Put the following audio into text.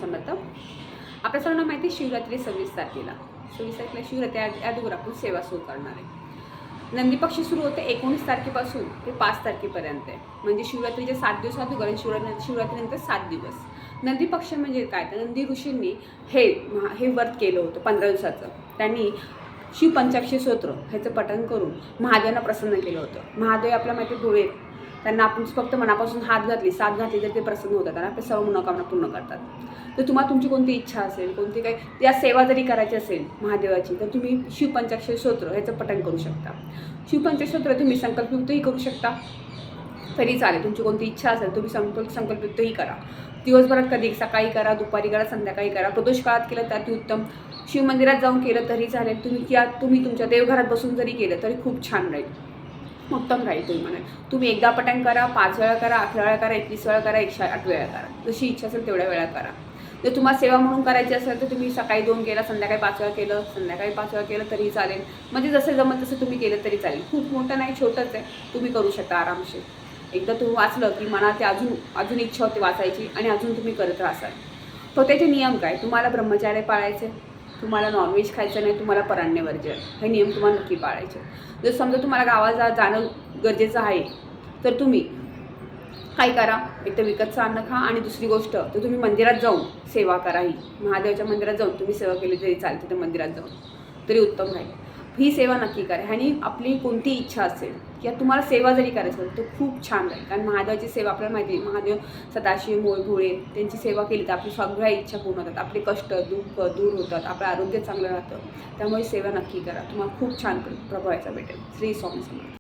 समर्थ. आपल्या सर्वांना माहिती आहे शिवरात्री 26 तारखेला शिवरात्री अगोदर आपण सेवा सुरू करणार आहे. नंदी पक्ष सुरू होते 19 तारखेपासून ते 5 तारखेपर्यंत आहे. म्हणजे शिवरात्रीचे 7 दिवस अगोदर आणि शिवरात्रीनंतर 7 दिवस. नंदी पक्ष म्हणजे काय, तर नंदी ऋषींनी हे व्रत केलं होतं 15 दिवसाचं. त्यांनी शिवपंचाक्षरी स्तोत्र ह्याचं पठण करून महादेवांना प्रसन्न केलं होतं. महादेव आपल्या माहिती डोळे, त्यांना आपण फक्त मनापासून साथ घातली तर ते प्रसन्न होतात आणि आपल्या सर्व मनोकामना पूर्ण करतात. तर तुम्हाला तुमची कोणती इच्छा असेल, कोणती काही या सेवा जरी करायची असेल महादेवाची, तर तुम्ही शिवपंचाक्षरी स्तोत्र ह्याचं पठण करू शकता. शिवपंचाक्षरी स्तोत्र तुम्ही संकल्पयुक्तही करू शकता तरी चालेल. तुमची कोणती इच्छा असेल तुम्ही संकल्पयुक्तही करा. दिवसभरात कधी सकाळी करा, दुपारी करा, संध्याकाळी करा. प्रदोष काळात केलं तर उत्तम. शिवमंदिरात जाऊन केलं तरी चालेल. तुम्ही तुमच्या देवघरात बसून जरी केलं तरी खूप छान राहील, उत्तम राहील. तुम्ही म्हणाल तुम्ही एकदा पठण करा, 5 वेळा करा, 18 वेळा करा, 21 वेळा करा, 108 वेळा करा. जशी इच्छा असेल तेवढ्या वेळा करा. जर तुम्हाला सेवा म्हणून करायची असेल तर तुम्ही सकाळी 2 केला, संध्याकाळी 5 वेळा केलं, संध्याकाळी 5 वेळा केलं तरी चालेल. म्हणजे जसं जमत तसं तुम्ही केलं तरी चालेल. खूप मोठं नाही, छोटंच आहे, तुम्ही करू शकता आरामशीर. एकदा तुम्ही वाचलं की मनात अजून इच्छा होते वाचायची आणि अजून तुम्ही करत राहाल. तो त्याचे नियम काय, तुम्हाला ब्रह्मचार्य पाळायचे, तुम्हाला नॉनव्हेज खायचं नाही, तुम्हाला पराण्य वर्ज्य, हे नियम तुम्हाला नक्की पाळायचे. जर समजा तुम्हाला गावात जाणं गरजेचं आहे तर तुम्ही काय करा, एक तर विकतचं अन्न खा आणि दुसरी गोष्ट तर तुम्ही मंदिरात जाऊन सेवा करा. ही महादेवाच्या मंदिरात जाऊन तुम्ही सेवा केली तरी चालते, तर मंदिरात जाऊन तरी उत्तम राहील. ही सेवा नक्की करा. आणि आपली कोणती इच्छा असेल किंवा तुम्हाला सेवा जरी करायची असेल तर खूप छान राहील. कारण महादेवाची सेवा आपल्याला माहिती आहे, महादेव सदाशिव भोळे त्यांची सेवा केली तर आपली सगळ्या इच्छा पूर्ण होतात, आपले कष्ट दुःख दूर होतात, आपलं आरोग्य चांगलं राहतं. त्यामुळे सेवा नक्की करा, तुम्हाला खूप छान प्रभाव याचा भेटेल. श्री स्वामी समर्थ.